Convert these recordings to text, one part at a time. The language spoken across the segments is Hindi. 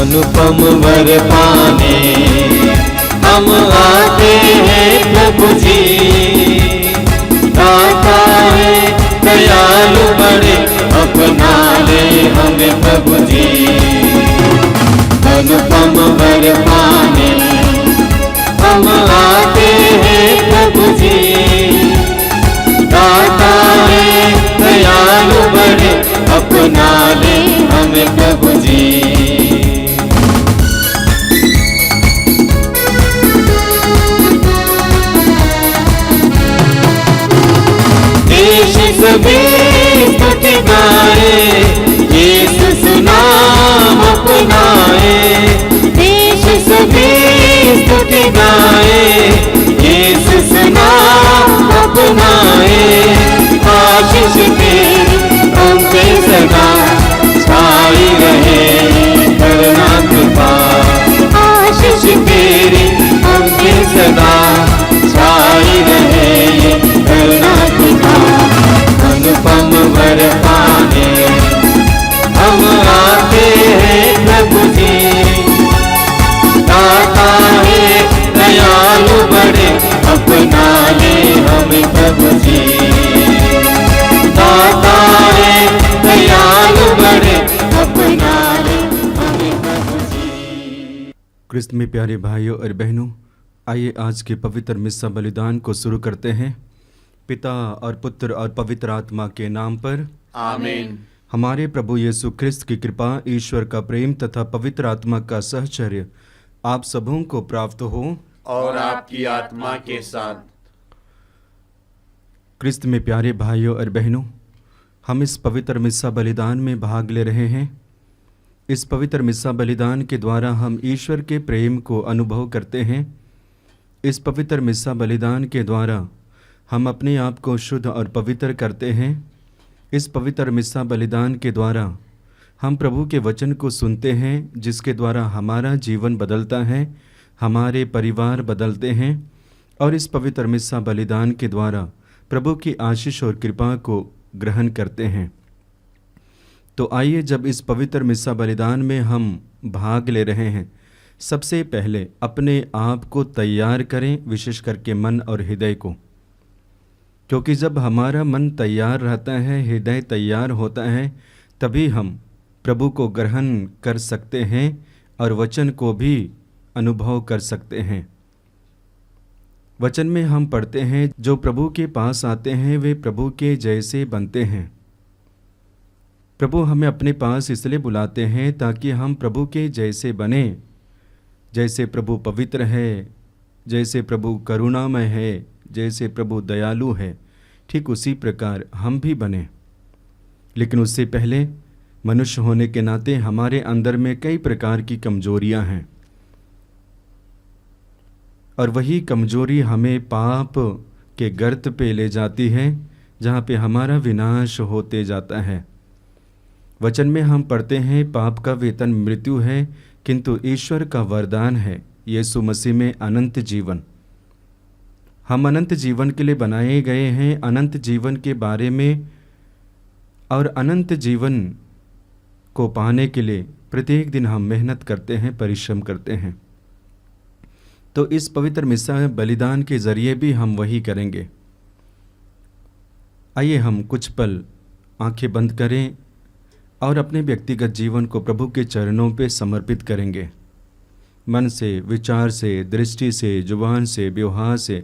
अनुपम वर पाने हम आते हैं प्रभु जी। दाता है दयालु बड़े, अपना ले हमें प्रभु जी। अनुपम वर पाने हम आते हैं प्रभु जी। दाता है दयालु बड़े, अपना ले हमें प्रभु जी। देश सभी स्तुति गाए, यीशु नाम अपनाए। देश सभी स्तुति गाए, यीशु नाम अपनाए। आशीष तेरी हम पे सदा छाई रहे, करुणा कृपा। आशीष तेरी हम पे सदा छाई रहे, करुणा कृपा। अनुपम वर पाने हम आते हैं प्रभु जी। दाता है दयालु बड़े, अपना ले हमें प्रभु जी। दाता है दयालु बड़े, अपना ले हमें प्रभु जी। क्रिस्त में प्यारे भाइयों और बहनों, आइए आज के पवित्र मिस्सा बलिदान को शुरू करते हैं। पिता और पुत्र और पवित्र आत्मा के नाम पर आमीन। हमारे प्रभु यीशु क्रिस्त की कृपा, ईश्वर का प्रेम तथा पवित्र आत्मा का सहचर्य आप सबों को प्राप्त हो और आपकी आत्मा के साथ। क्रिस्त में प्यारे भाइयों और बहनों, हम इस पवित्र मिस्सा बलिदान में भाग ले रहे हैं। इस पवित्र मिस्सा बलिदान के द्वारा हम ईश्वर के प्रेम को अनुभव करते हैं। इस पवित्र मिस्सा बलिदान के द्वारा हम अपने आप को शुद्ध और पवित्र करते हैं। इस पवित्र मिस्सा बलिदान के द्वारा हम प्रभु के वचन को सुनते हैं, जिसके द्वारा हमारा जीवन बदलता है, हमारे परिवार बदलते हैं और इस पवित्र मिस्सा बलिदान के द्वारा प्रभु की आशीष और कृपा को ग्रहण करते हैं। तो आइए, जब इस पवित्र मिस्सा बलिदान में हम भाग ले रहे हैं, सबसे पहले अपने आप को तैयार करें, विशेष करके मन और हृदय को। क्योंकि जब हमारा मन तैयार रहता है, हृदय तैयार होता है, तभी हम प्रभु को ग्रहण कर सकते हैं और वचन को भी अनुभव कर सकते हैं। वचन में हम पढ़ते हैं, जो प्रभु के पास आते हैं वे प्रभु के जैसे बनते हैं। प्रभु हमें अपने पास इसलिए बुलाते हैं ताकि हम प्रभु के जैसे बने। जैसे प्रभु पवित्र है, जैसे प्रभु करुणामय है, जैसे प्रभु दयालु है, ठीक उसी प्रकार हम भी बने। लेकिन उससे पहले मनुष्य होने के नाते हमारे अंदर में कई प्रकार की कमजोरियां हैं और वही कमजोरी हमें पाप के गर्त पे ले जाती है, जहाँ पे हमारा विनाश होते जाता है। वचन में हम पढ़ते हैं, पाप का वेतन मृत्यु है, किंतु ईश्वर का वरदान है यीशु मसीह में अनंत जीवन। हम अनंत जीवन के लिए बनाए गए हैं, अनंत जीवन के बारे में और अनंत जीवन को पाने के लिए प्रत्येक दिन हम मेहनत करते हैं, परिश्रम करते हैं। तो इस पवित्र मिस्सा बलिदान के जरिए भी हम वही करेंगे। आइए हम कुछ पल आंखें बंद करें और अपने व्यक्तिगत जीवन को प्रभु के चरणों पे समर्पित करेंगे। मन से, विचार से, दृष्टि से, जुबान से, व्यवहार से,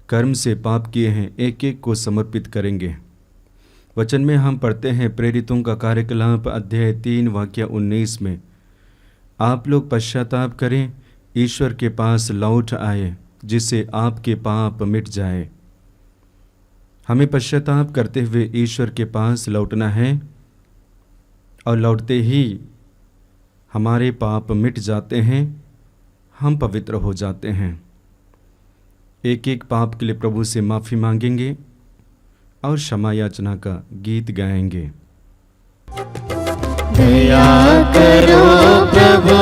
कर्म से पाप किए हैं, एक एक को समर्पित करेंगे। वचन में हम पढ़ते हैं, प्रेरितों का कार्यकलाप अध्याय 3 वाक्य 19 में, आप लोग पश्चाताप करें, ईश्वर के पास लौट आए, जिससे आपके पाप मिट जाए। हमें पश्चाताप करते हुए ईश्वर के पास लौटना है और लौटते ही हमारे पाप मिट जाते हैं, हम पवित्र हो जाते हैं। एक एक पाप के लिए प्रभु से माफ़ी मांगेंगे और क्षमा याचना का गीत गाएंगे। दया करो प्रभु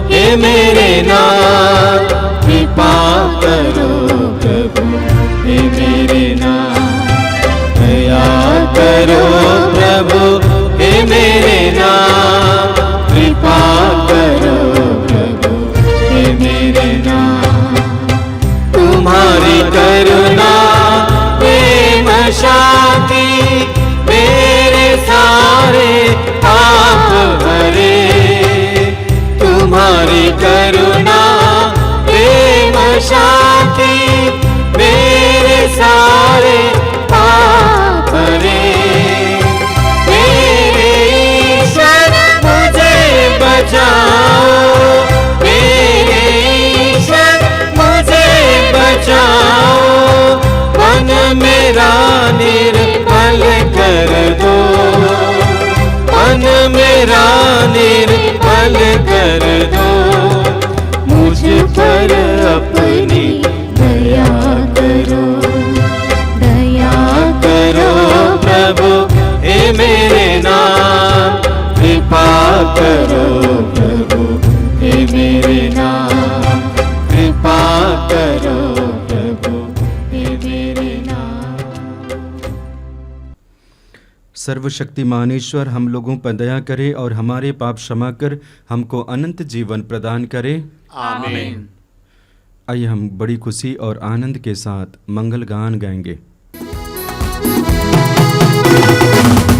हे मेरे नाथ, कृपा करो प्रभु हे मेरे नाथ। दया करो प्रभु हे मेरे नाथ, कृपा करो मन मेरा निर्मल कर दो, मुझ पर अपनी दया करो, दया करो प्रभु हे मेरे नाम, कृपा करो प्रभु हे मेरे नाम, कृपा करो प्रभु हे मेरे नाम। सर्वशक्तिमान ईश्वर हम लोगों पर दया करे और हमारे पाप क्षमा कर हमको अनंत जीवन प्रदान करे। आमीन। आइए हम बड़ी खुशी और आनंद के साथ मंगल गान गाएंगे।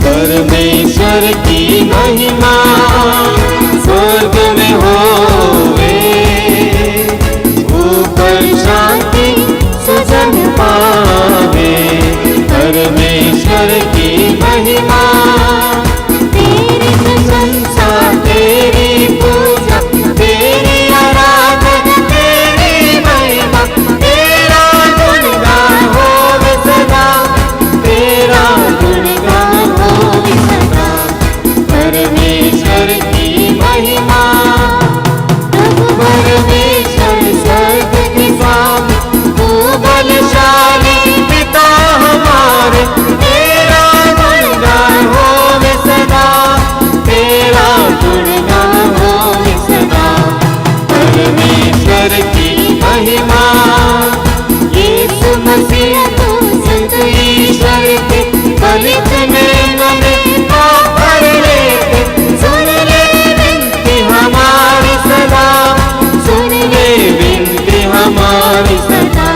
परमेश्वर की महिमा स्वर्ग में होवे, ऊपर शांति सुजन पावे। परमेश्वर की महिमा, तेरी प्रशंसा तेरी पूजा तेरी आराधना तेरी महिमा, तेरा गुणगान होवे सदा, तेरा गुणगान होवे सदा। परमेश्वर की महिमा, प्रभु परमेश्वर स्वर्ग के स्वामी, तू बलशाली पिता हमारे, तेरा गुणगान होवे सदा, तेरा गुणगान होवे सदा। परमेश्वर की महिमा, यीशु मसीह तू संत ईश्वर के फलित में हमें पाप भर लेते, सुन ले विनती हमारी सदा, सुन ले विनती हमारी सदा।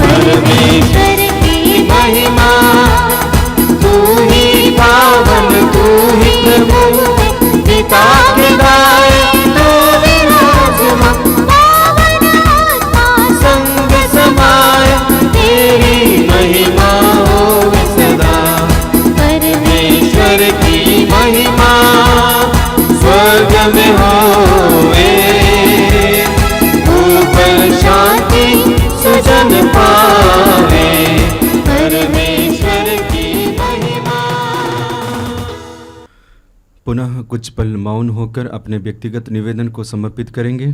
परमेश्वर की महिमा, तू ही पावन तू ही प्रभु, पिता के दाए तू विराजमान, पावन आत्मा संग समाए, तेरी महिमा होवे सदा। परमेश्वर की महिमा स्वर्ग में होवे, ऊपर शांति सुजन पावे। परमेश्वर की महिमा। पुनः कुछ पल मौन होकर अपने व्यक्तिगत निवेदन को समर्पित करेंगे।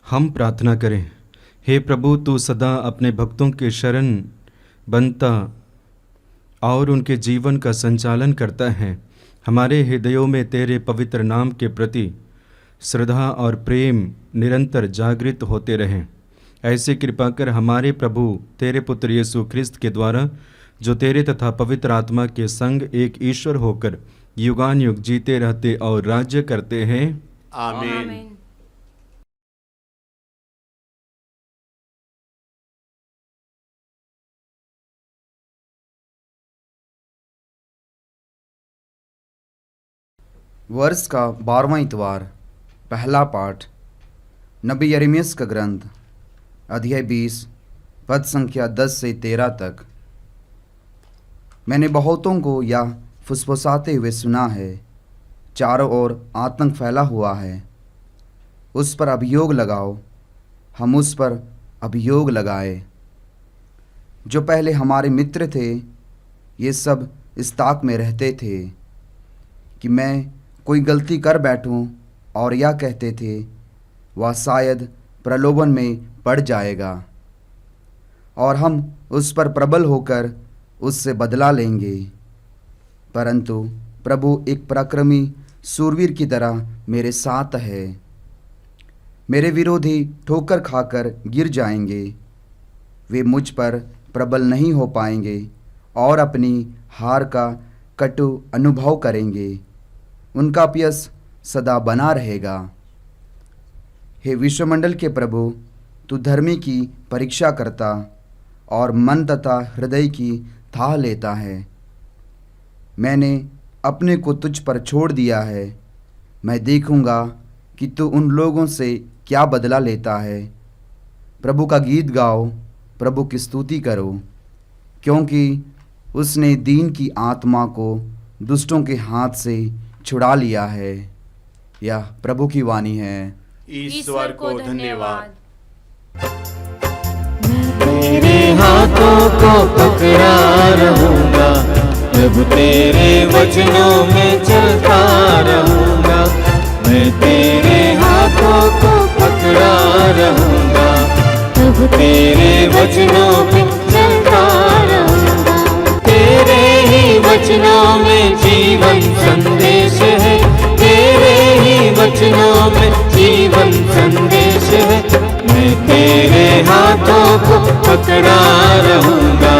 हम प्रार्थना करें। हे प्रभु, तू सदा अपने भक्तों के शरण बनता और उनके जीवन का संचालन करता है। हमारे हृदयों में तेरे पवित्र नाम के प्रति श्रद्धा और प्रेम निरंतर जागृत होते रहें। ऐसे कृपा कर हमारे प्रभु तेरे पुत्र यीशु ख्रिस्त के द्वारा, जो तेरे तथा पवित्र आत्मा के संग एक ईश्वर होकर युगान युग जीते रहते और राज्य करते हैं। आमीन। वर्ष का 12वां इतवार। पहला पाठ नबी यिर्मयाह का ग्रंथ, अध्याय 20 पद संख्या 10 से 13 तक। मैंने बहुतों को यह फुसफुसाते हुए सुना है, चारों ओर आतंक फैला हुआ है। उस पर अभियोग लगाओ, हम उस पर अभियोग लगाए। जो पहले हमारे मित्र थे, ये सब इस ताक में रहते थे कि मैं कोई गलती कर बैठूं, और यह कहते थे वह शायद प्रलोभन में पड़ जाएगा और हम उस पर प्रबल होकर उससे बदला लेंगे। परंतु प्रभु एक पराक्रमी सूरवीर की तरह मेरे साथ है। मेरे विरोधी ठोकर खाकर गिर जाएंगे, वे मुझ पर प्रबल नहीं हो पाएंगे और अपनी हार का कटु अनुभव करेंगे। उनका अपयश सदा बना रहेगा। हे विश्वमंडल के प्रभु, तू धर्मी की परीक्षा करता और मन तथा हृदय की थाह लेता है। मैंने अपने को तुझ पर छोड़ दिया है। मैं देखूंगा कि तू उन लोगों से क्या बदला लेता है। प्रभु का गीत गाओ, प्रभु की स्तुति करो, क्योंकि उसने दीन की आत्मा को दुष्टों के हाथ से छुड़ा लिया है। यह प्रभु की वाणी है। ईश्वर को धन्यवाद। तेरे हाथों को पकड़ा रहूंगा, प्रभु तेरे वचनों में चलता रहूंगा, मैं तेरे हाथों को पकड़ा रहूंगा, प्रभु तेरे वचनों में चलता रहूंगा। तेरे ही वचनों में जीवन संदेश है, तेरे ही वचनों में जीवन संदेश है, मैं तेरे हाथों को पकड़ा रहूंगा,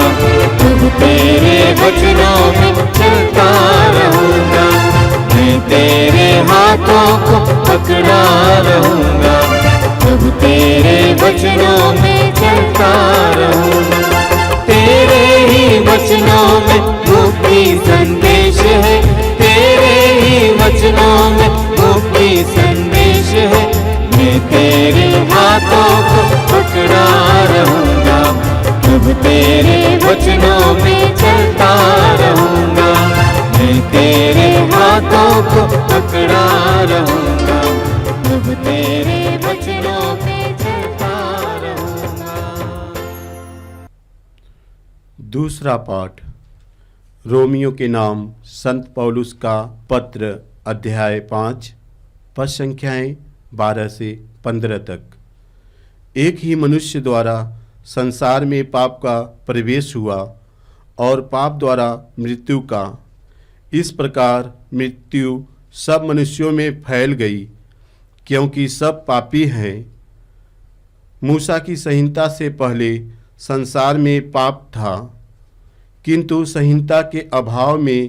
प्रभु तेरे वचनों में चलता रहूंगा, मैं तेरे हाथों को पकड़ा रहूंगा, प्रभु तेरे वचनों में चलता रहूंगा। तेरे ही वचनों में मुक्ति संदेश है, तेरे ही वचनों में मुक्ति संदेश है, मैं तेरे हाथों को पकड़ा रहूंगा, प्रभु तेरे वचनों में चलता रहूंगा, मैं तेरे हाथों को पकड़ा रहूंगा, प्रभु तेरे वचनों में चलता रहूंगा। दूसरा पाठ रोमियो के नाम संत पौलुस का पत्र अध्याय 5 पद संख्याएं 12 से 15 तक। एक ही मनुष्य द्वारा संसार में पाप का प्रवेश हुआ और पाप द्वारा मृत्यु का, इस प्रकार मृत्यु सब मनुष्यों में फैल गई क्योंकि सब पापी हैं। मूसा की संहिता से पहले संसार में पाप था, किंतु संहिता के अभाव में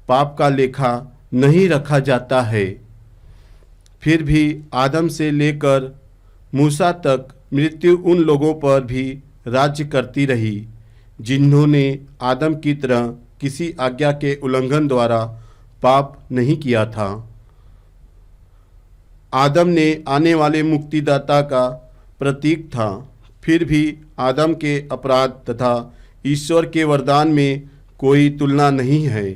पाप का लेखा नहीं रखा जाता है। फिर भी आदम से लेकर मूसा तक मृत्यु उन लोगों पर भी राज्य करती रही जिन्होंने आदम की तरह किसी आज्ञा के उल्लंघन द्वारा पाप नहीं किया था। आदम ने आने वाले मुक्तिदाता का प्रतीक था। फिर भी आदम के अपराध तथा ईश्वर के वरदान में कोई तुलना नहीं है।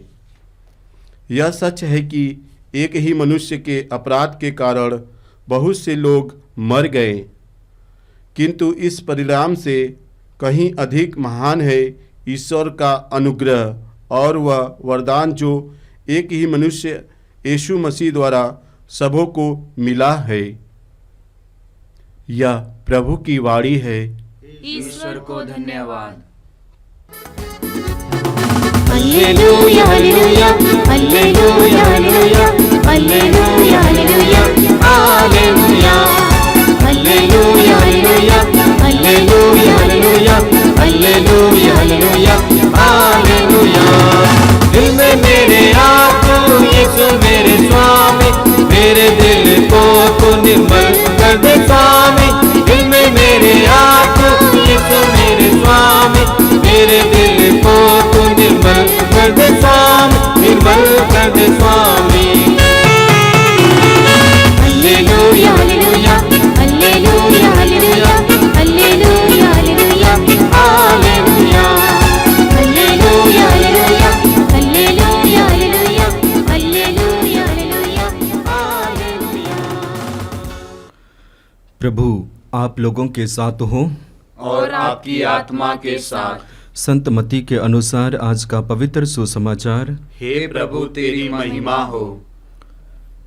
यह सच है कि एक ही मनुष्य के अपराध के कारण बहुत से लोग मर गए, किंतु इस परिणाम से कहीं अधिक महान है ईश्वर का अनुग्रह और वह वरदान जो एक ही मनुष्य यीशु मसीह द्वारा सबों को मिला है। यह प्रभु की वाणी है। ईश्वर को धन्यवाद। Hallelujah hallelujah hallelujah hallelujah hallelujah hallelujah hallelujah hallelujah hallelujah hallelujah hallelujah hallelujah hallelujah. दिल में मेरे आपको यीशु मेरे स्वामी, मेरे दिल को तू निर्मल कर दे स्वामी। दिल में मेरे आपको यीशु मेरे स्वामी, मेरे दिल को तू निर्मल कर दे स्वामी, निर्मल कर दे स्वामी। Hallelujah hallelujah hallelujah hallelujah hallelujah hallelujah hallelujah hallelujah hallelujah hallelujah hallelujah hallelujah hallelujah hallelujah. प्रभु आप लोगों के साथ हो और आपकी आत्मा के साथ। संत मत्ती के अनुसार आज का पवित्र सुसमाचार। हे प्रभु तेरी महिमा हो।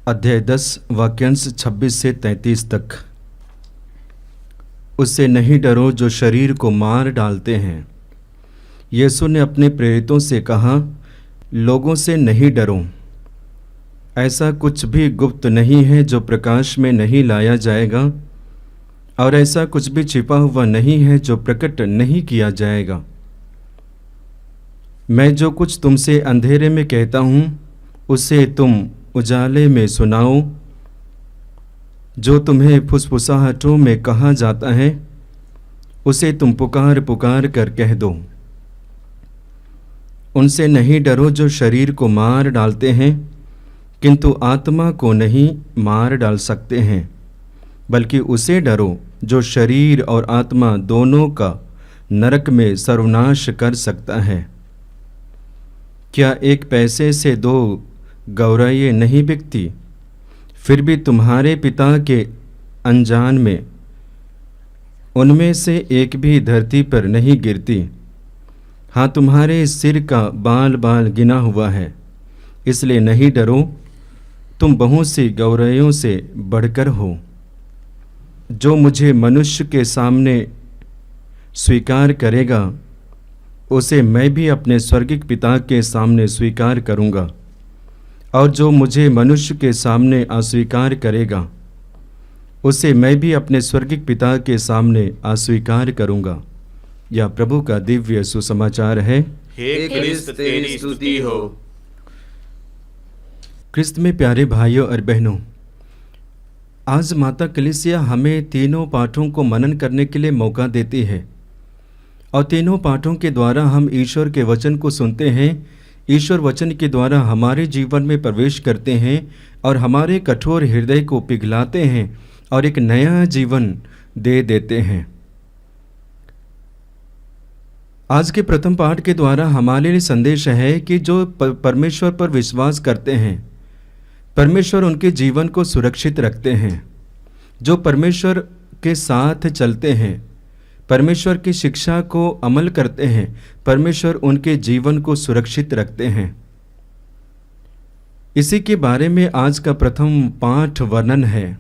अध्याय 10 वाक्यांश 26 से 33 तक। उससे नहीं डरो जो शरीर को मार डालते हैं। यीशु ने अपने प्रेरितों से कहा, लोगों से नहीं डरो। ऐसा कुछ भी गुप्त नहीं है जो प्रकाश में नहीं लाया जाएगा, और ऐसा कुछ भी छिपा हुआ नहीं है जो प्रकट नहीं किया जाएगा। मैं जो कुछ तुमसे अंधेरे में कहता हूँ उसे तुम उजाले में सुनाओ, जो तुम्हें फुसफुसाहटों में कहा जाता है उसे तुम पुकार पुकार कर कह दो। उनसे नहीं डरो जो शरीर को मार डालते हैं, किंतु आत्मा को नहीं मार डाल सकते हैं, बल्कि उसे डरो जो शरीर और आत्मा दोनों का नरक में सर्वनाश कर सकता है। क्या एक पैसे से 2 गौरैयें नहीं बिकती? फिर भी तुम्हारे पिता के अनजान में उनमें से एक भी धरती पर नहीं गिरती। हाँ, तुम्हारे सिर का बाल बाल गिना हुआ है, इसलिए नहीं डरो, तुम बहुत सी गौरवों से बढ़कर हो। जो मुझे मनुष्य के सामने स्वीकार करेगा, उसे मैं भी अपने स्वर्गिक पिता के सामने स्वीकार करूँगा, और जो मुझे मनुष्य के सामने अस्वीकार करेगा, उसे मैं भी अपने स्वर्गिक पिता के सामने अस्वीकार करूँगा। यह प्रभु का दिव्य सुसमाचार है। हे क्रिस्त तेरी स्तुति हो। क्रिस्त में प्यारे भाइयों और बहनों, आज माता कलीसिया हमें तीनों पाठों को मनन करने के लिए मौका देती है, और तीनों पाठों के द्वारा हम ईश्वर के वचन को सुनते हैं। ईश्वर वचन के द्वारा हमारे जीवन में प्रवेश करते हैं और हमारे कठोर हृदय को पिघलाते हैं और एक नया जीवन दे देते हैं। आज के प्रथम पाठ के द्वारा हमारे लिए संदेश है कि जो परमेश्वर पर विश्वास करते हैं, परमेश्वर उनके जीवन को सुरक्षित रखते हैं। जो परमेश्वर के साथ चलते हैं, परमेश्वर की शिक्षा को अमल करते हैं, परमेश्वर उनके जीवन को सुरक्षित रखते हैं। इसी के बारे में आज का प्रथम पाठ वर्णन है।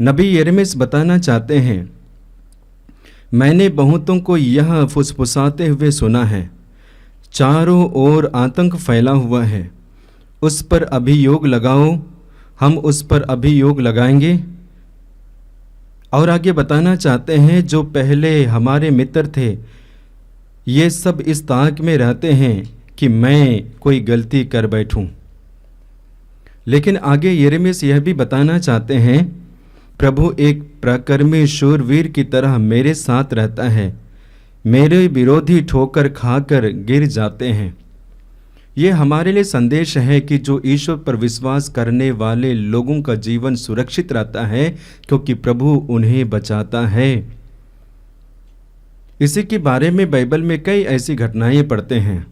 नबी यिर्मयाह बताना चाहते हैं, मैंने बहुतों को यह फुसफुसाते हुए सुना है, चारों ओर आतंक फैला हुआ है, उस पर अभियोग लगाओ। हम उस पर अभियोग लगाएंगे। और आगे बताना चाहते हैं, जो पहले हमारे मित्र थे, ये सब इस ताक में रहते हैं कि मैं कोई गलती कर बैठूं। लेकिन आगे यिर्मयाह यह भी बताना चाहते हैं, प्रभु एक प्रकर्मी शूरवीर की तरह मेरे साथ रहता है, मेरे विरोधी ठोकर खाकर गिर जाते हैं। ये हमारे लिए संदेश है कि जो ईश्वर पर विश्वास करने वाले लोगों का जीवन सुरक्षित रहता है, क्योंकि प्रभु उन्हें बचाता है। इसी के बारे में बाइबल में कई ऐसी घटनाएं पढ़ते हैं।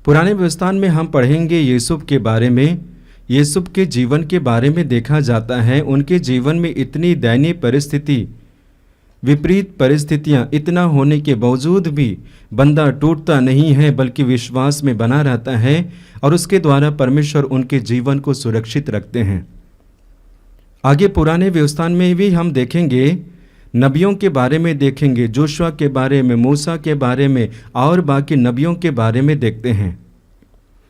पुराने व्यवस्था में हम पढ़ेंगे यूसुफ के बारे में। यूसुफ के जीवन के बारे में देखा जाता है, उनके जीवन में इतनी दयनीय परिस्थिति, विपरीत परिस्थितियां इतना होने के बावजूद भी बंदा टूटता नहीं है, बल्कि विश्वास में बना रहता है, और उसके द्वारा परमेश्वर उनके जीवन को सुरक्षित रखते हैं। आगे पुराने व्यवस्था में भी हम देखेंगे, नबियों के बारे में देखेंगे, जोशुआ के बारे में, मूसा के बारे में और बाकी नबियों के बारे में देखते हैं।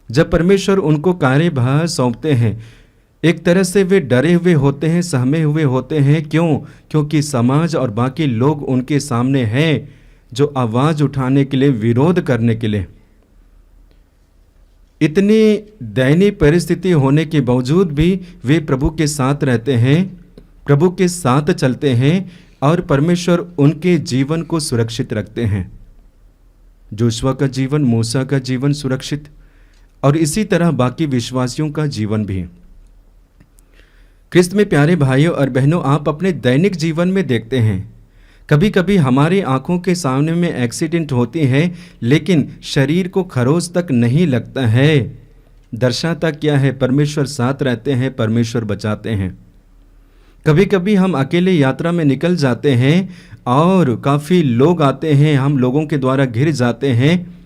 जब परमेश्वर उनको कार्यभार सौंपते हैं, एक तरह से वे डरे हुए होते हैं, सहमे हुए होते हैं। क्यों? क्योंकि समाज और बाकी लोग उनके सामने हैं, जो आवाज़ उठाने के लिए, विरोध करने के लिए। इतनी दयनीय परिस्थिति होने के बावजूद भी वे प्रभु के साथ रहते हैं, प्रभु के साथ चलते हैं, और परमेश्वर उनके जीवन को सुरक्षित रखते हैं। जोशुआ का जीवन, मूसा का जीवन सुरक्षित, और इसी तरह बाकी विश्वासियों का जीवन भी। क्रिस्त में प्यारे भाइयों और बहनों, आप अपने दैनिक जीवन में देखते हैं, कभी कभी हमारी आंखों के सामने में एक्सीडेंट होती है, लेकिन शरीर को खरोच तक नहीं लगता है। दर्शाता क्या है? परमेश्वर साथ रहते हैं, परमेश्वर बचाते हैं। कभी कभी हम अकेले यात्रा में निकल जाते हैं और काफ़ी लोग आते हैं, हम लोगों के द्वारा घिर जाते हैं,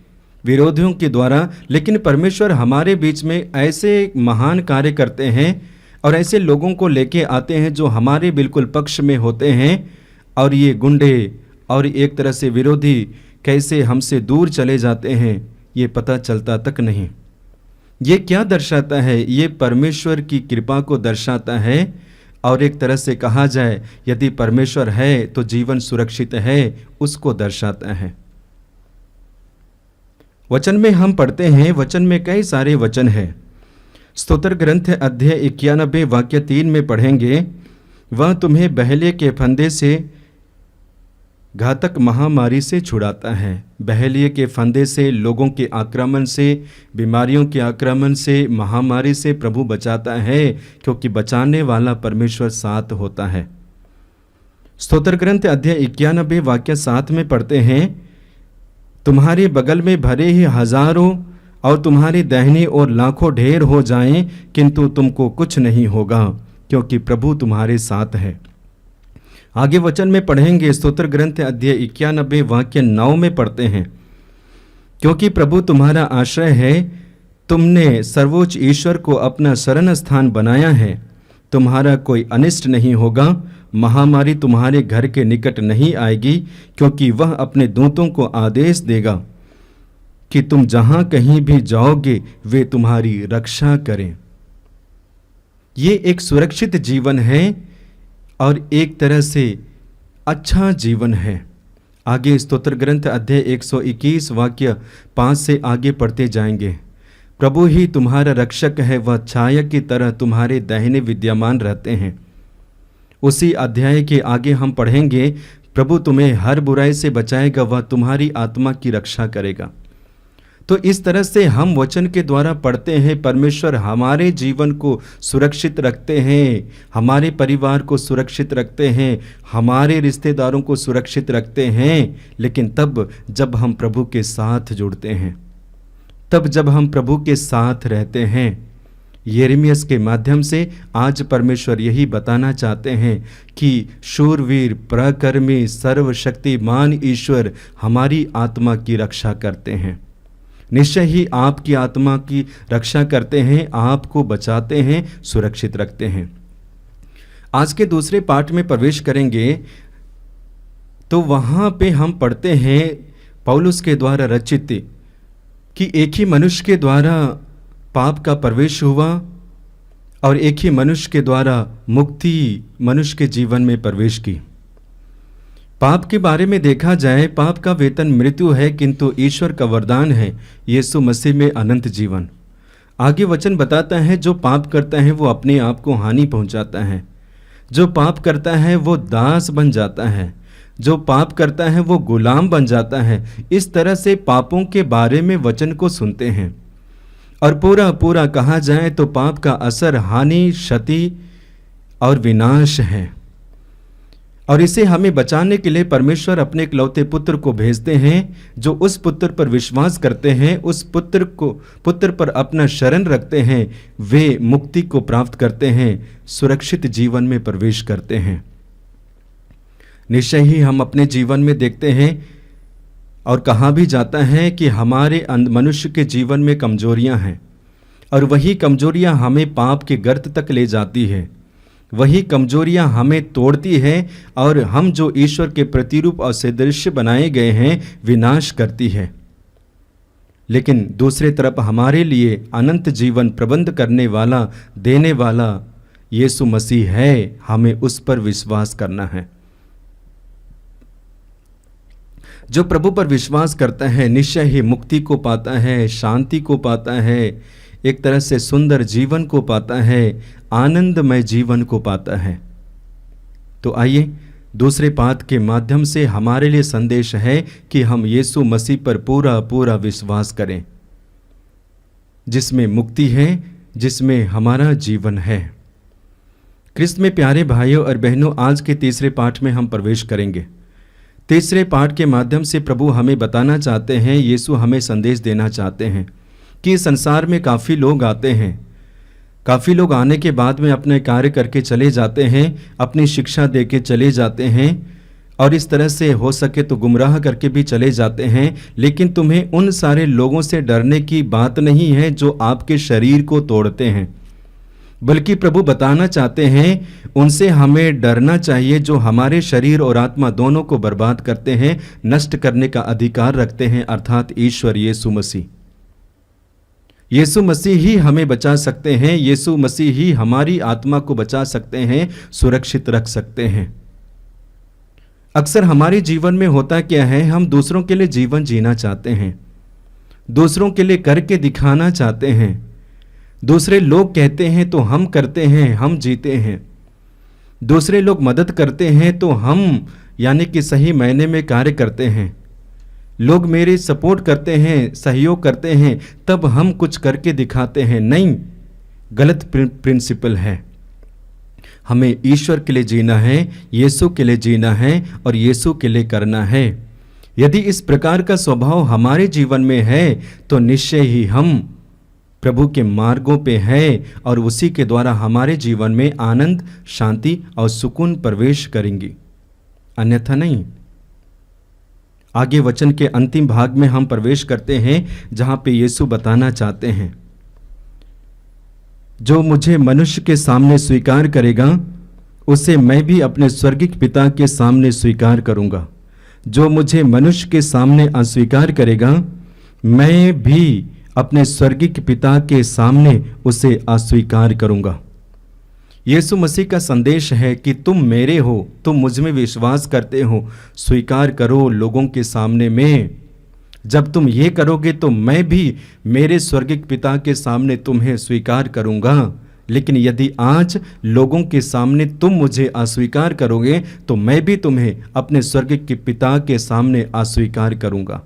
विरोधियों के द्वारा, लेकिन परमेश्वर हमारे बीच में ऐसे महान कार्य करते हैं और ऐसे लोगों को लेके आते हैं जो हमारे बिल्कुल पक्ष में होते हैं, और ये गुंडे और एक तरह से विरोधी कैसे हमसे दूर चले जाते हैं, ये पता चलता तक नहीं। ये क्या दर्शाता है? ये परमेश्वर की कृपा को दर्शाता है, और एक तरह से कहा जाए, यदि परमेश्वर है तो जीवन सुरक्षित है, उसको दर्शाता है। वचन में हम पढ़ते हैं, वचन में कई सारे वचन हैं। स्तोत्र ग्रंथ अध्याय 91 वाक्य 3 में पढ़ेंगे, वह तुम्हें बहेलिये के फंदे से, घातक महामारी से छुड़ाता है। बहेलिये के फंदे से, लोगों के आक्रमण से, बीमारियों के आक्रमण से, महामारी से प्रभु बचाता है, क्योंकि बचाने वाला परमेश्वर साथ होता है। स्तोत्र ग्रंथ अध्याय 91 वाक्य 7 में पढ़ते हैं, तुम्हारे बगल में भरे ही हजारों और तुम्हारी दाहिनी ओर लाखों ढेर हो जाएं, किंतु तुमको कुछ नहीं होगा, क्योंकि प्रभु तुम्हारे साथ है। आगे वचन में पढ़ेंगे, स्तोत्र ग्रंथ अध्याय 91 वाक्य 9 में पढ़ते हैं, क्योंकि प्रभु तुम्हारा आश्रय है, तुमने सर्वोच्च ईश्वर को अपना शरण स्थान बनाया है। तुम्हारा कोई अनिष्ट नहीं होगा, महामारी तुम्हारे घर के निकट नहीं आएगी, क्योंकि वह अपने दूतों को आदेश देगा कि तुम जहां कहीं भी जाओगे वे तुम्हारी रक्षा करें। ये एक सुरक्षित जीवन है और एक तरह से अच्छा जीवन है। आगे स्तोत्र ग्रंथ अध्याय 121 वाक्य 5 से आगे पढ़ते जाएंगे। प्रभु ही तुम्हारा रक्षक है, वह छाया की तरह तुम्हारे दाहिने विद्यमान रहते हैं। उसी अध्याय के आगे हम पढ़ेंगे, प्रभु तुम्हें हर बुराई से बचाएगा, वह तुम्हारी आत्मा की रक्षा करेगा। तो इस तरह से हम वचन के द्वारा पढ़ते हैं, परमेश्वर हमारे जीवन को सुरक्षित रखते हैं, हमारे परिवार को सुरक्षित रखते हैं, हमारे रिश्तेदारों को सुरक्षित रखते हैं। लेकिन तब जब हम प्रभु के साथ जुड़ते हैं, तब जब हम प्रभु के साथ रहते हैं। यिर्मयाह के माध्यम से आज परमेश्वर यही बताना चाहते हैं कि शूरवीर, पराक्रमी, सर्वशक्तिमान ईश्वर हमारी आत्मा की रक्षा करते हैं। निश्चय ही आपकी आत्मा की रक्षा करते हैं, आपको बचाते हैं, सुरक्षित रखते हैं। आज के दूसरे पाठ में प्रवेश करेंगे तो वहाँ पे हम पढ़ते हैं पौलुस के द्वारा रचित कि एक ही मनुष्य के द्वारा पाप का प्रवेश हुआ और एक ही मनुष्य के द्वारा मुक्ति मनुष्य के जीवन में प्रवेश की। पाप के बारे में देखा जाए, पाप का वेतन मृत्यु है, किंतु ईश्वर का वरदान है यीशु मसीह में अनंत जीवन। आगे वचन बताता है, जो पाप करता है वो अपने आप को हानि पहुंचाता है, जो पाप करता है वो दास बन जाता है, जो पाप करता है वो गुलाम बन जाता है। इस तरह से पापों के बारे में वचन को सुनते हैं और पूरा पूरा कहा जाए तो पाप का असर हानि, क्षति और विनाश है। और इसे हमें बचाने के लिए परमेश्वर अपने इकलौते पुत्र को भेजते हैं। जो उस पुत्र पर विश्वास करते हैं, उस पुत्र पर अपना शरण रखते हैं, वे मुक्ति को प्राप्त करते हैं, सुरक्षित जीवन में प्रवेश करते हैं। निश्चय ही हम अपने जीवन में देखते हैं और कहा भी जाता है कि हमारे मनुष्य के जीवन में कमजोरियां हैं और वही कमजोरियां हमें पाप के गर्त तक ले जाती है, वही कमजोरियां हमें तोड़ती है और हम जो ईश्वर के प्रतिरूप और सदृश्य बनाए गए हैं विनाश करती है। लेकिन दूसरे तरफ हमारे लिए अनंत जीवन प्रबंध करने वाला, देने वाला यीशु मसीह है, हमें उस पर विश्वास करना है। जो प्रभु पर विश्वास करता है निश्चय ही मुक्ति को पाता है, शांति को पाता है, एक तरह से सुंदर जीवन को पाता है, आनंदमय जीवन को पाता है। तो आइए दूसरे पाठ के माध्यम से हमारे लिए संदेश है कि हम यीशु मसीह पर पूरा पूरा विश्वास करें, जिसमें मुक्ति है, जिसमें हमारा जीवन है। क्रिस्त में प्यारे भाइयों और बहनों, आज के तीसरे पाठ में हम प्रवेश करेंगे। तीसरे पाठ के माध्यम से प्रभु हमें बताना चाहते हैं, यीशु हमें संदेश देना चाहते हैं कि संसार में काफ़ी लोग आते हैं, काफ़ी लोग आने के बाद में अपने कार्य करके चले जाते हैं, अपनी शिक्षा दे के चले जाते हैं और इस तरह से हो सके तो गुमराह करके भी चले जाते हैं। लेकिन तुम्हें उन सारे लोगों से डरने की बात नहीं है जो आपके शरीर को तोड़ते हैं, बल्कि प्रभु बताना चाहते हैं उनसे हमें डरना चाहिए जो हमारे शरीर और आत्मा दोनों को बर्बाद करते हैं, नष्ट करने का अधिकार रखते हैं, अर्थात ईश्वर यीशु मसीह। यीशु मसीह ही हमें बचा सकते हैं, यीशु मसीह ही हमारी आत्मा को बचा सकते हैं, सुरक्षित रख सकते हैं। अक्सर हमारे जीवन में होता क्या है, हम दूसरों के लिए जीवन जीना चाहते हैं, दूसरों के लिए करके दिखाना चाहते हैं, दूसरे लोग कहते हैं तो हम करते हैं, हम जीते हैं। दूसरे लोग मदद करते हैं तो हम यानी कि सही मायने में कार्य करते हैं। लोग मेरे सपोर्ट करते हैं, सहयोग करते हैं, तब हम कुछ करके दिखाते हैं। नहीं, गलत प्रिंसिपल है। हमें ईश्वर के लिए जीना है, यीशु के लिए जीना है और यीशु के लिए करना है। यदि इस प्रकार का स्वभाव हमारे जीवन में है तो निश्चय ही हम प्रभु के मार्गों पे हैं और उसी के द्वारा हमारे जीवन में आनंद, शांति और सुकून प्रवेश करेंगी, अन्यथा नहीं। आगे वचन के अंतिम भाग में हम प्रवेश करते हैं जहाँ पे यीशु बताना चाहते हैं, जो मुझे मनुष्य के सामने स्वीकार करेगा उसे मैं भी अपने स्वर्गिक पिता के सामने स्वीकार करूंगा। जो मुझे मनुष्य के सामने अस्वीकार करेगा मैं भी अपने स्वर्गिक पिता के सामने उसे अस्वीकार करूंगा। यीशु मसीह का संदेश है कि तुम मेरे हो, तुम मुझ में विश्वास करते हो, स्वीकार करो लोगों के सामने में। जब तुम ये करोगे तो मैं भी मेरे स्वर्गिक पिता के सामने तुम्हें स्वीकार करूंगा। लेकिन यदि आज लोगों के सामने तुम मुझे अस्वीकार करोगे तो मैं भी तुम्हें अपने स्वर्गिक के पिता के सामने अस्वीकार करूंगा।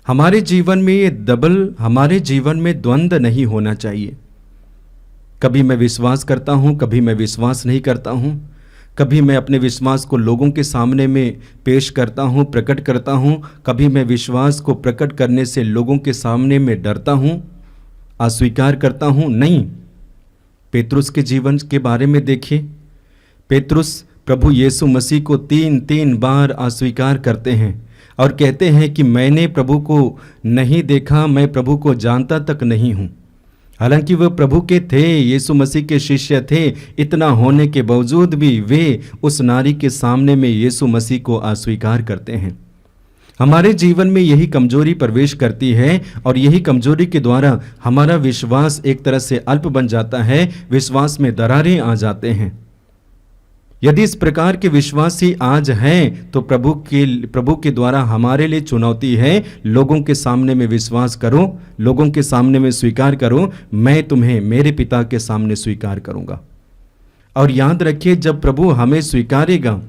हमारे जीवन में ये हमारे जीवन में द्वंद्व नहीं होना चाहिए। कभी मैं विश्वास करता हूं, कभी मैं विश्वास नहीं करता हूं। कभी मैं अपने विश्वास को लोगों के सामने में पेश करता हूं, प्रकट करता हूं। कभी मैं विश्वास को प्रकट करने से लोगों के सामने में डरता हूं, अस्वीकार करता हूं। नहीं, पेतरुस के जीवन के बारे में देखिए। पेतरुस प्रभु यीशु मसीह को 3 बार अस्वीकार करते हैं और कहते हैं कि मैंने प्रभु को नहीं देखा, मैं प्रभु को जानता तक नहीं हूं। हालांकि वह प्रभु के थे, यीशु मसीह के शिष्य थे, इतना होने के बावजूद भी वे उस नारी के सामने में यीशु मसीह को अस्वीकार करते हैं। हमारे जीवन में यही कमजोरी प्रवेश करती है और यही कमजोरी के द्वारा हमारा विश्वास एक तरह से अल्प बन जाता है, विश्वास में दरारें आ जाते हैं। यदि इस प्रकार के विश्वासी आज हैं तो प्रभु के द्वारा हमारे लिए चुनौती है, लोगों के सामने में विश्वास करो, लोगों के सामने में स्वीकार करो, मैं तुम्हें मेरे पिता के सामने स्वीकार करूंगा। और याद रखिए, जब प्रभु हमें स्वीकारेगा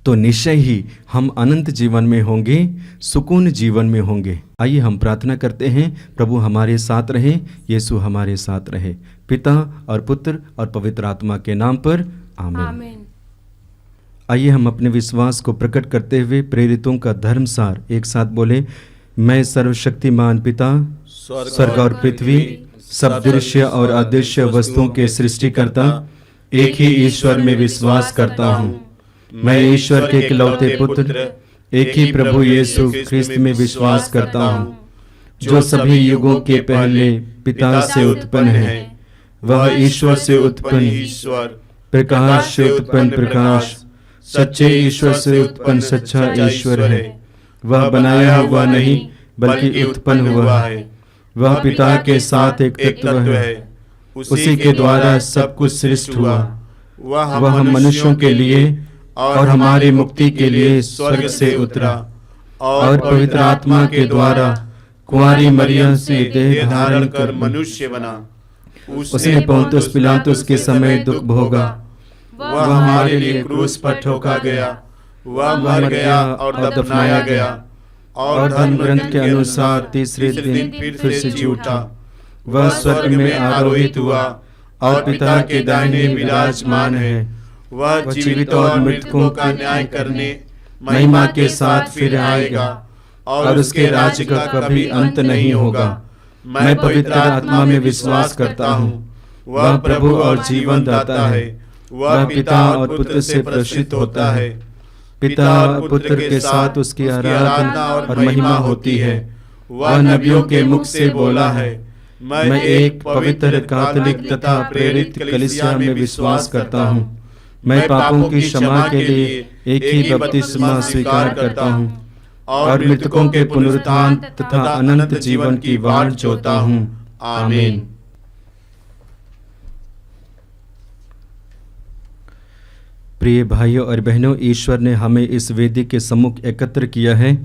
तो निश्चय ही हम अनंत जीवन में होंगे, सुकून जीवन में होंगे। आइए हम प्रार्थना करते हैं, प्रभु हमारे साथ रहे, यीशु हमारे साथ रहे। पिता और पुत्र और पवित्र आत्मा के नाम पर आमीन। आइए हम अपने विश्वास को प्रकट करते हुए प्रेरितों का धर्मसार एक साथ बोले। मैं सर्वशक्तिमान पिता, स्वर्ग और पृथ्वी, सब दृश्य और अदृश्य वस्तुओं के सृष्टिकर्ता एक ही ईश्वर में विश्वास करता हूँ। मैं ईश्वर के इकलौते पुत्र एक ही प्रभु यीशु ख्रिस्त में विश्वास करता हूँ, जो सभी युगों के पहले पिता से उत्पन्न है। वह ईश्वर से उत्पन्न ईश्वर, प्रकाश से उत्पन्न प्रकाश, सच्चे ईश्वर से उत्पन्न सच्चा ईश्वर है। वह बनाया हुआ नहीं बल्कि उत्पन्न हुआ है। वह पिता के साथ एक तत्व है, उसी के द्वारा सब कुछ सृष्टि हुआ। वह हम मनुष्यों के लिए और हमारी मुक्ति के लिए स्वर्ग से उतरा और पवित्र आत्मा के द्वारा कुंवारी मरियम से देह धारण कर मनुष्य बना। उसने पोंतुस पिलातुस के समय दुख भोगा, वह हमारे लिए क्रूस पर ठोका गया, वह मर गया और दफनाया गया और धर्म ग्रंथ के अनुसार तीसरे दिन फिर से जी उठा। वह स्वर्ग में आरोहित हुआ और पिता के दाहिने विराजमान है। वह जीवित और मृतकों का न्याय करने महिमा के साथ फिर आएगा और उसके राज्य का कभी अंत नहीं होगा। मैं पवित्र आत्मा में विश्वास करता हूँ, वह प्रभु और जीवन दाता है। वह पिता और पुत्र से प्रसिद्ध होता है। पिता और पुत्र के साथ उसकी आराधना और महिमा होती है। वह नबियों के मुख से बोला है। मैं एक पवित्र कैथोलिक तथा प्रेरित कलीसिया में विश्वास करता हूँ। मैं पापों की क्षमा के लिए एक ही बपतिस्मा स्वीकार करता हूँ और मृतकों के पुनरुत्थान तथा अनंत जीवन की वाट जोता हूँ। आमीन। प्रिय भाइयों और बहनों, ईश्वर ने हमें इस वेदी के सम्मुख एकत्र किया है।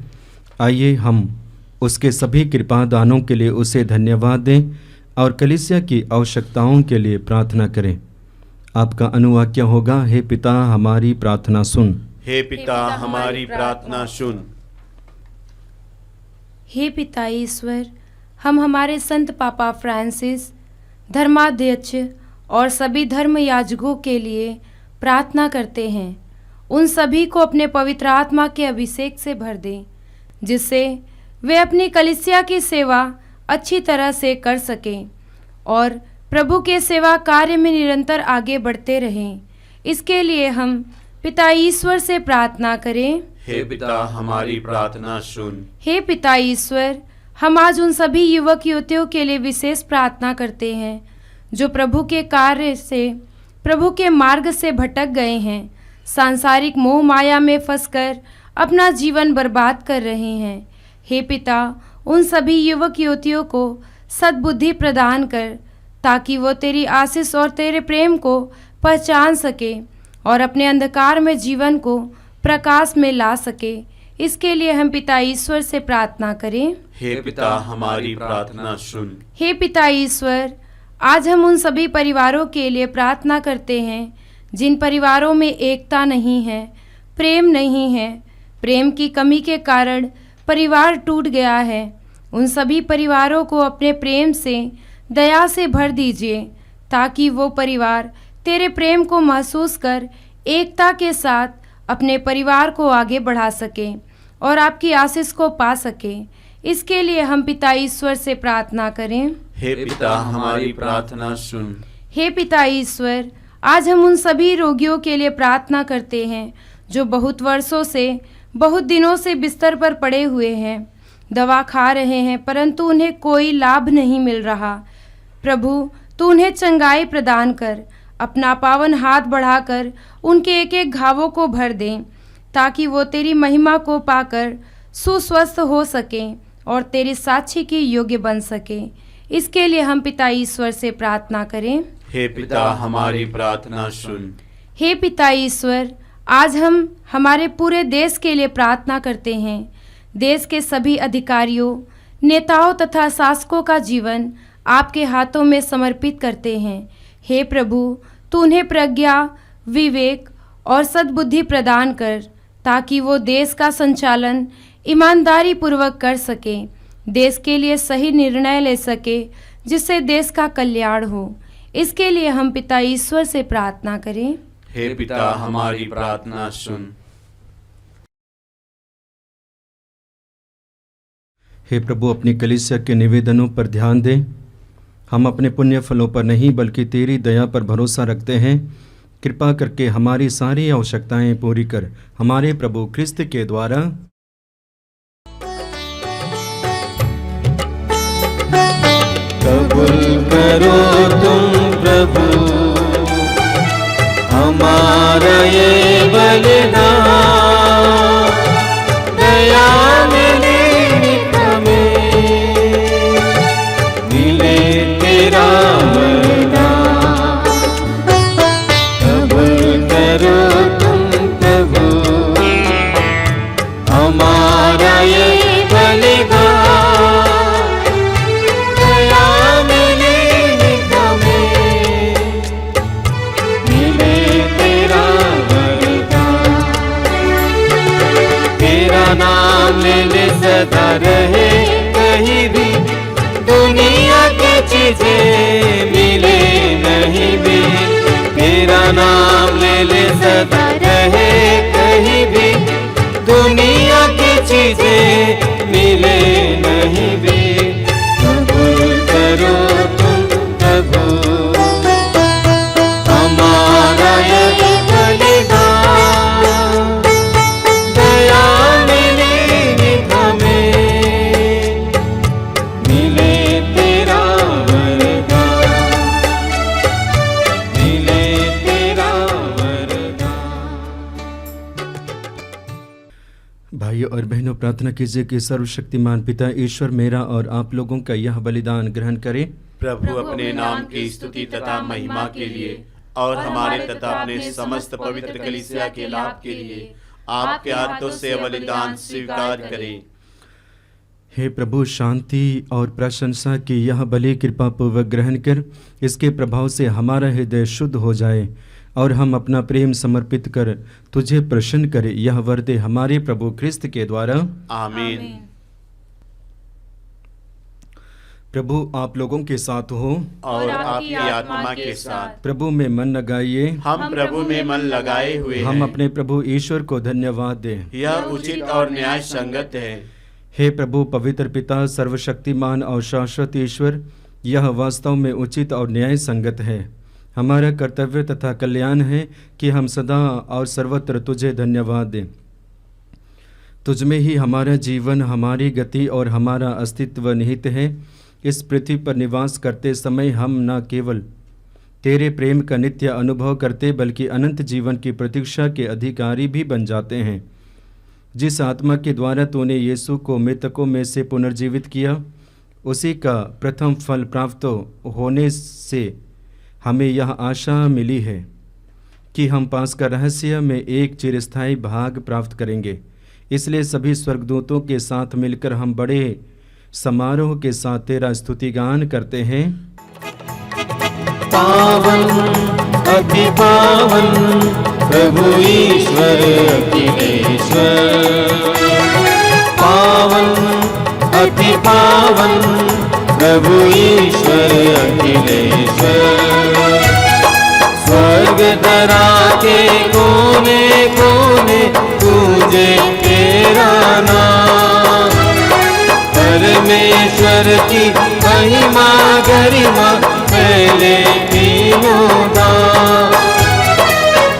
आइए हम उसके सभी कृपा दानों के लिए उसे धन्यवाद दें और कलीसिया की आवश्यकताओं के लिए प्रार्थना करें। आपका अनुवाक्य होगा, हे पिता हमारी प्रार्थना सुन। हे पिता हमारी प्रार्थना सुन। हे पिता ईश्वर, हम हमारे संत पापा फ्रांसिस, धर्माध्यक्ष और सभी धर्म याजकों के लिए प्रार्थना करते हैं। उन सभी को अपने पवित्र आत्मा के अभिषेक से भर दें, जिससे वे अपनी कलीसिया की सेवा अच्छी तरह से कर सकें और प्रभु के सेवा कार्य में निरंतर आगे बढ़ते रहें। इसके लिए हम पिता ईश्वर से प्रार्थना करें। हे पिता हमारी प्रार्थना सुन। हे पिता ईश्वर, हम आज उन सभी युवक युवतियों के लिए विशेष प्रार्थना करते हैं जो प्रभु के कार्य से, प्रभु के मार्ग से भटक गए हैं, सांसारिक मोह माया में फंसकर अपना जीवन बर्बाद कर रहे हैं। हे पिता, उन सभी युवक युवतियों को सद्बुद्धि प्रदान कर ताकि वो तेरी आशीष और तेरे प्रेम को पहचान सके और अपने अंधकार में जीवन को प्रकाश में ला सके। इसके लिए हम पिता ईश्वर से प्रार्थना करें। हे पिता हमारी प्रार्थना सुन। हे पिता ईश्वर, आज हम उन सभी परिवारों के लिए प्रार्थना करते हैं जिन परिवारों में एकता नहीं है, प्रेम नहीं है, प्रेम की कमी के कारण परिवार टूट गया है। उन सभी परिवारों को अपने प्रेम से, दया से भर दीजिए ताकि वो परिवार तेरे प्रेम को महसूस कर एकता के साथ अपने परिवार को आगे बढ़ा सके और आपकी आशीष को पा सके। इसके लिए हम पिता ईश्वर से प्रार्थना करें। हे पिता हमारी प्रार्थना सुन। हे पिता ईश्वर, आज हम उन सभी रोगियों के लिए प्रार्थना करते हैं जो बहुत वर्षों से, बहुत दिनों से बिस्तर पर पड़े हुए हैं, दवा खा रहे हैं परंतु उन्हें कोई लाभ नहीं मिल रहा। प्रभु, तू उन्हें चंगाई प्रदान कर, अपना पावन हाथ बढ़ाकर उनके एक एक घावों को भर दे ताकि वो तेरी महिमा को पाकर सुस्वस्थ हो सके और तेरी साक्षी की योग्य बन सके। इसके लिए हम पिता ईश्वर से प्रार्थना करें। हे पिता हमारी प्रार्थना सुन। हे पिता ईश्वर, आज हम हमारे पूरे देश के लिए प्रार्थना करते हैं। देश के सभी अधिकारियों, नेताओं तथा शासकों का जीवन आपके हाथों में समर्पित करते हैं। हे प्रभु, तू उन्हें प्रज्ञा, विवेक और सद्बुद्धि प्रदान कर ताकि वो देश का संचालन ईमानदारी पूर्वक कर सके, देश के लिए सही निर्णय ले सके जिससे देश का कल्याण हो। इसके लिए हम पिता ईश्वर से प्रार्थना करें। हे पिता हमारी प्रार्थना सुन। हे प्रभु, अपनी कलीसिया के निवेदनों पर ध्यान दे। हम अपने पुण्य फलों पर नहीं बल्कि तेरी दया पर भरोसा रखते हैं। कृपा करके हमारी सारी आवश्यकताएं पूरी कर, हमारे प्रभु क्रिस्त के द्वारा। कबूल करो तुम प्रभु हमारा ये बलिदान, दया मिले हमें, मिले तेरा वरदान। कबूल करो तुम प्रभु हमारा ये बलिदान, नाम लेने सदा रहे कहीं भी, दुनिया की चीजें मिले नहीं भी। तेरा नाम ले सदा रहे कहीं भी, दुनिया की चीजें मिले नहीं भी। कबूल करो तुम प्रभु हमारा ये बलिदान, दया भाइयों और बहनों, प्रार्थना कीजिए कि सर्वशक्तिमान पिता ईश्वर मेरा और आप लोगों का यह बलिदान ग्रहण करे। प्रभु अपने नाम की स्तुति तथा महिमा के लिए और हमारे तथा अपने समस्त पवित्र कलीसिया के लाभ के लिए आपके हाथों से बलिदान स्वीकार करें। हे प्रभु, शांति और प्रशंसा की यह बलि कृपा पूर्वक ग्रहण कर इसके प्रभाव से हमारा हृदय शुद्ध हो जाए और हम अपना प्रेम समर्पित कर तुझे प्रसन्न करें। यह वर दे हमारे प्रभु क्रिस्त के द्वारा। आमीन। प्रभु आप लोगों के साथ हो और आपकी आत्मा के साथ। प्रभु में मन लगाइए। हम प्रभु में मन लगाए हुए हम हैं। अपने प्रभु ईश्वर को धन्यवाद दें। यह उचित और न्याय संगत है। हे प्रभु पवित्र पिता, सर्वशक्तिमान और शाश्वत ईश्वर, यह वास्तव में उचित और न्याय संगत है। हमारा कर्तव्य तथा कल्याण है कि हम सदा और सर्वत्र तुझे धन्यवाद दें। तुझ में ही हमारा जीवन, हमारी गति और हमारा अस्तित्व निहित है। इस पृथ्वी पर निवास करते समय हम न केवल तेरे प्रेम का नित्य अनुभव करते बल्कि अनंत जीवन की प्रतीक्षा के अधिकारी भी बन जाते हैं। जिस आत्मा के द्वारा तूने यीशु को मृतकों में से पुनर्जीवित किया, उसी का प्रथम फल प्राप्त होने से हमें यह आशा मिली है कि हम पास का रहस्य में एक चिरस्थायी भाग प्राप्त करेंगे। इसलिए सभी स्वर्गदूतों के साथ मिलकर हम बड़े समारोह के साथ तेरा स्तुतिगान करते हैं। पावन अति पावन प्रभु ईश्वर अखिलेश्वर, पावन अति पावन प्रभु ईश्वर अखिलेश्वर। स्वर्ग धरा के कोने कोने पूजे तेरा नाम। परमेश्वर की महिमा गरिमा पहले तीनों दाम,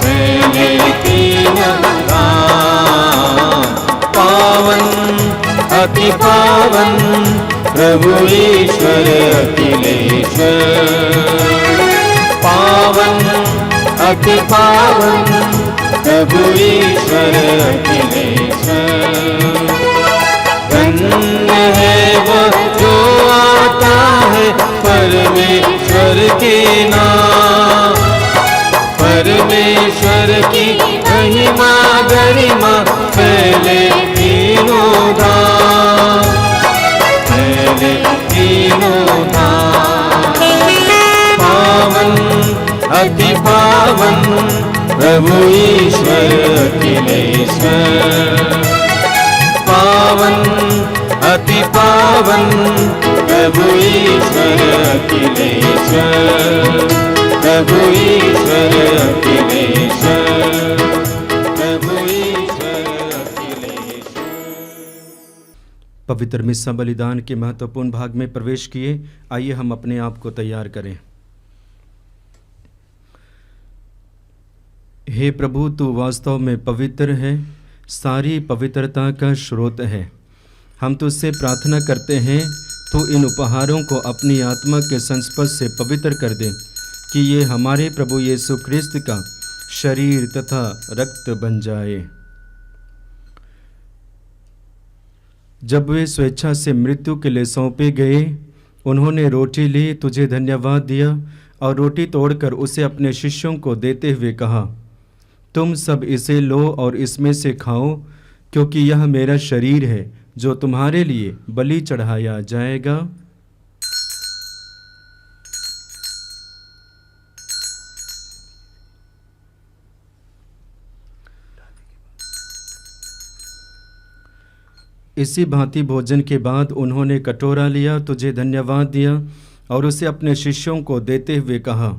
पहले तीनों दाम। पावन अति पावन प्रभु ईश्वर अखिलेश्वर, पावन अति पावन प्रभु ईश्वर अखिलेश्वर। धन्य है वह जो आता है परमेश्वर के नाम। परमेश्वर की महिमा गरिमा पहले तीनों धाम, पहले तीनों धाम। पावन अति पावन प्रभु ईश्वर अखिलेश्वर, पावन अति पावन प्रभु ईश्वर अखिलेश्वर, प्रभु ईश्वर अखिलेश्वर, प्रभु ईश्वर अखिलेश्वर। पवित्र मिस्सा बलिदान के महत्वपूर्ण भाग में प्रवेश किए। आइए हम अपने आप को तैयार करें। हे प्रभु, तू वास्तव में पवित्र है, सारी पवित्रता का स्रोत है। हम तुझसे प्रार्थना करते हैं तू इन उपहारों को अपनी आत्मा के संस्पर्श से पवित्र कर दे कि ये हमारे प्रभु यीशु ख्रिस्त का शरीर तथा रक्त बन जाए। जब वे स्वेच्छा से मृत्यु के लिए सौंपे गए, उन्होंने रोटी ली, तुझे धन्यवाद दिया और रोटी तोड़कर उसे अपने शिष्यों को देते हुए कहा, तुम सब इसे लो और इसमें से खाओ, क्योंकि यह मेरा शरीर है जो तुम्हारे लिए बलि चढ़ाया जाएगा। इसी भांति भोजन के बाद उन्होंने कटोरा लिया, तुझे धन्यवाद दिया और उसे अपने शिष्यों को देते हुए कहा,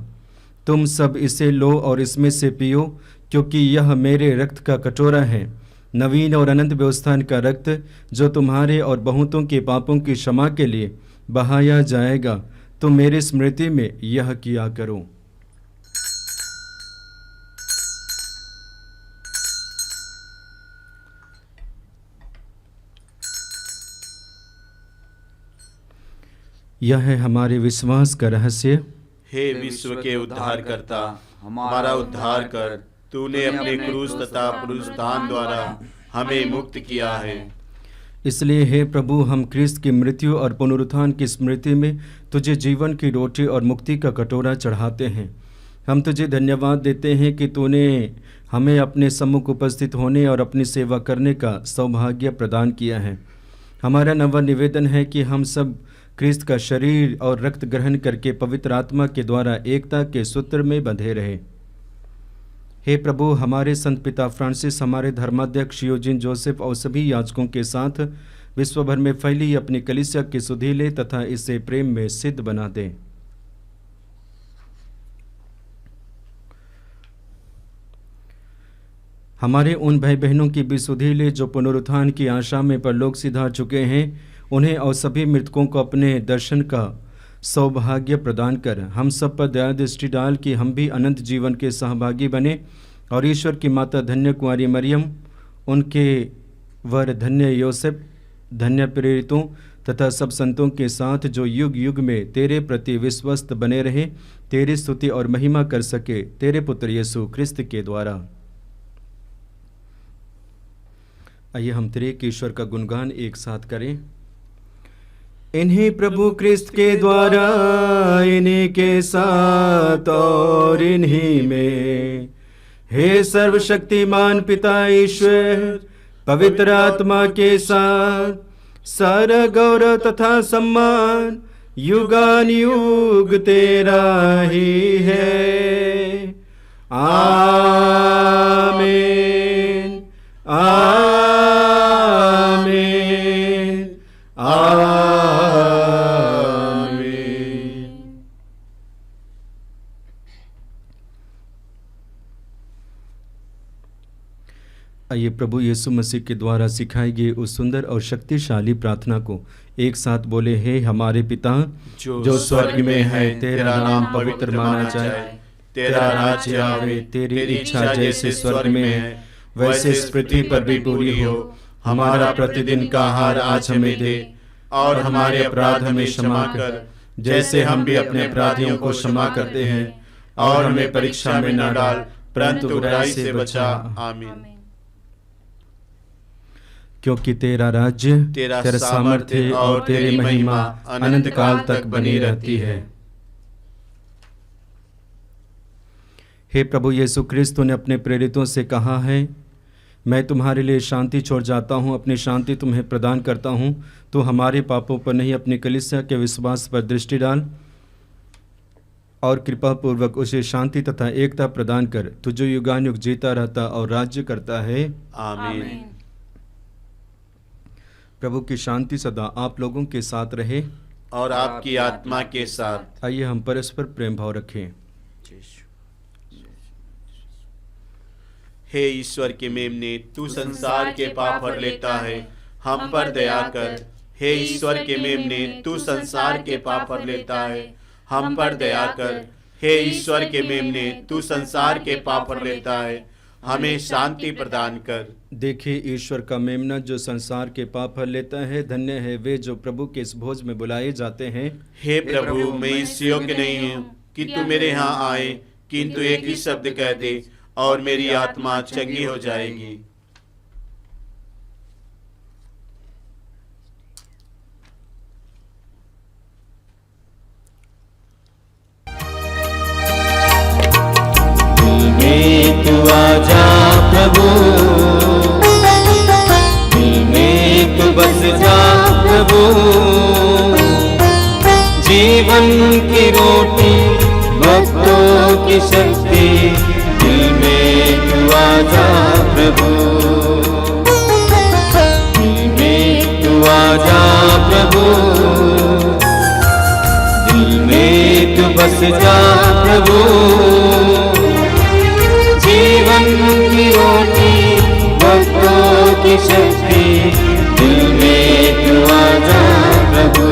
तुम सब इसे लो और इसमें से पियो, क्योंकि यह मेरे रक्त का कटोरा है, नवीन और अनंत व्यवस्था का रक्त, जो तुम्हारे और बहुतों के पापों की क्षमा के लिए बहाया जाएगा। तुम मेरी स्मृति में यह किया करो। यह है हमारे विश्वास का रहस्य। हे विश्व के उद्धारकर्ता, हमारा उद्धार कर। तूने अपने क्रूस तथा पुनरुत्थान द्वारा हमें मुक्त किया है। इसलिए हे प्रभु, हम ख्रिस्त की मृत्यु और पुनरुत्थान की स्मृति में तुझे जीवन की रोटी और मुक्ति का कटोरा चढ़ाते हैं। हम तुझे धन्यवाद देते हैं कि तूने हमें अपने सम्मुख उपस्थित होने और अपनी सेवा करने का सौभाग्य प्रदान किया है। हमारा नवा निवेदन है कि हम सब ख्रिस्त का शरीर और रक्त ग्रहण करके पवित्र आत्मा के द्वारा एकता के सूत्र में बंधे रहे। हे प्रभु, हमारे संत पिता फ्रांसिस, हमारे धर्माध्यक्ष यूजिन जोसेफ और सभी याजकों के साथ विश्व भर में फैली अपनी कलीसिया की सुधि ले तथा इसे प्रेम में सिद्ध बना दे। हमारे उन भाई बहनों की भी सुधि ले जो पुनरुत्थान की आशा में परलोक सिधार चुके हैं, उन्हें और सभी मृतकों को अपने दर्शन का सौभाग्य प्रदान कर हम सब पर दया दृष्टि डाल कि हम भी अनंत जीवन के सहभागी बने और ईश्वर की माता धन्य कुंवारी मरियम, उनके वर धन्य योसेफ, धन्य प्रेरितों तथा सब संतों के साथ जो युग युग में तेरे प्रति विश्वस्त बने रहे, तेरी स्तुति और महिमा कर सके, तेरे पुत्र यीशु ख्रिस्त के द्वारा। आइए हम त्रिएक ईश्वर का गुणगान एक साथ करें। इन्हीं प्रभु ख्रिस्त के द्वारा, इन्हीं के साथ और इन्हीं में, हे सर्वशक्तिमान पिता ईश्वर, पवित्र आत्मा के साथ सारा गौरव तथा सम्मान युगान युग तेरा ही है। आमीन, आमीन, आमीन। आइए प्रभु यीशु मसीह के द्वारा सिखाई गई उस सुंदर और शक्तिशाली प्रार्थना को एक साथ बोले। हे हमारे पिता जो स्वर्ग में है, तेरा नाम पवित्र माना जाए, तेरा राज्य आवे, तेरी इच्छा जैसे स्वर्ग में है वैसे इस पृथ्वी पर भी पूरी हो। हमारा प्रतिदिन का आहार आज हमें दे, और हमारे अपराध हमें क्षमा कर जैसे हम भी अपने अपराधियों को क्षमा करते हैं, और हमें परीक्षा में न डाल परंतु बुराई से बचा। आमीन। क्योंकि तेरा राज्य, तेरा सामर्थ्य और तेरी महिमा अनंत काल तक बनी रहती है। हे प्रभु यीशु क्रिस्त ने अपने प्रेरितों से कहा है, मैं तुम्हारे लिए शांति छोड़ जाता हूँ, अपनी शांति तुम्हें प्रदान करता हूँ। तो हमारे पापों पर नहीं, अपनी कलीसिया के विश्वास पर दृष्टि डाल और कृपा पूर्वक उसे शांति तथा एकता प्रदान कर, तू जो युगानुयुग जीता रहता और राज्य करता है। आमीन। प्रभु की शांति सदा आप लोगों के साथ रहे और आपकी आत्मा के साथ। आइए हम परस्पर प्रेम भाव रखें। हे ईश्वर के मेमने, तू संसार के पाप हर लेता है, हम पर दया कर। हे ईश्वर के मेमने, तू संसार के पाप हर लेता है, हम पर दया कर। हे ईश्वर के मेमने, तू संसार के पाप हर लेता है, हमें शांति प्रदान कर। देखिए ईश्वर का मेमना जो संसार के पाप हर लेता है। धन्य है वे जो प्रभु के इस भोज में बुलाए जाते हैं। हे प्रभु, मैं इस योग्य नहीं हूँ कि तू मेरे यहाँ आए, किंतु एक ही शब्द कह दे और मेरी आत्मा चंगी हो जाएगी। तू आजा प्रभु, दिल में तू बस जा प्रभु, जीवन की रोटी भक्तों की शक्ति, दिल में तू आजा प्रभु, दिल में तू आजा प्रभु, दिल में तू बस जा प्रभु, जीवन की रोटी भक्तों की शक्ति, दिल में तू आजा प्रभु।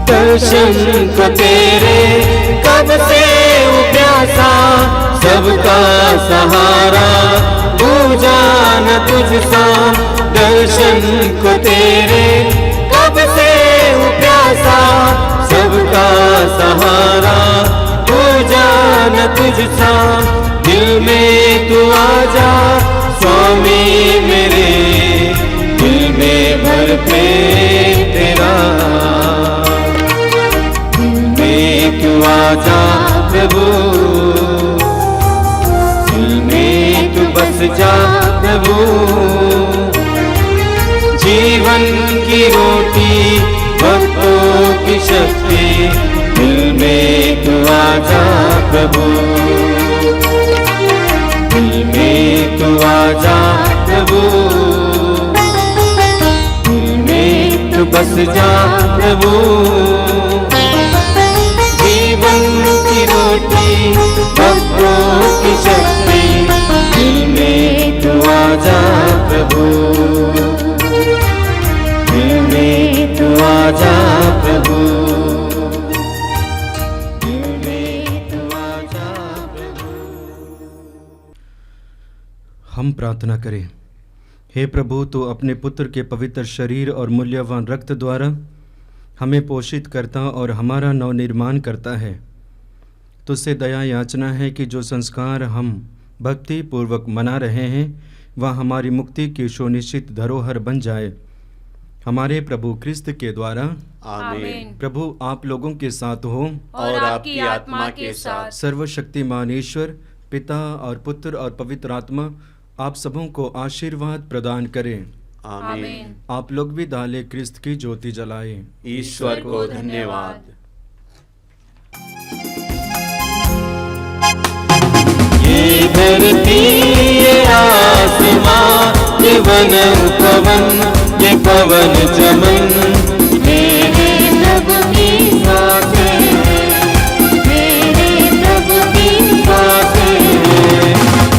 दर्शन को तेरे कब से प्यासा, सबका सहारा पूजा न तुझसा। दर्शन को तेरे कब से प्यासा, सबका सहारा पूजा न तुझसा। दिल में तू आजा स्वामी मेरे, दिल में भर प्रेम तेरा, तू आजा प्रभु, दिल में तू बस जा प्रभु, जीवन की रोटी भक्तों की शक्ति, दिल में तू आजा प्रभु, दिल में तू आजा प्रभु, दिल में तू बस जा प्रभु, जीवन की रोटी भक्तों की शक्ति, दिल में तू आजा प्रभु। हम प्रार्थना करें। हे प्रभु, तो अपने पुत्र के पवित्र शरीर और मूल्यवान रक्त द्वारा हमें पोषित करता और हमारा नवनिर्माण करता है। तुझसे दया याचना है कि जो संस्कार हम भक्ति पूर्वक मना रहे हैं वह हमारी मुक्ति की सुनिश्चित धरोहर बन जाए। हमारे प्रभु क्रिस्त के द्वारा। आमीन। प्रभु आप लोगों के साथ हो और आपकी आत्मा के साथ। सर्वशक्तिमान ईश्वर पिता और पुत्र और पवित्र आत्मा आप सबों को आशीर्वाद प्रदान करें। आमीन। आप लोग भी डाले क्रिस्त की ज्योति जलाएं। ईश्वर को धन्यवाद। ये धरती ये आसमां ये वन उपवन ये पवन चमन मेरे प्रभु की सांसें मेरे प्रभु की सांसें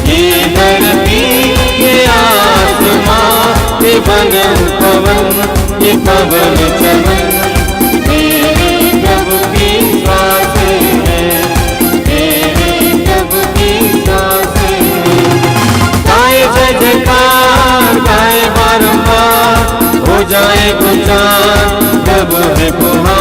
ये धरती ये आसमां ये वन उपवन ये पवन चमन मेरे प्रभु की सांसें मेरे प्रभु की सांसें गाए जय जयकार गाए बारंबार हो जाए गुंजान जब है पुहार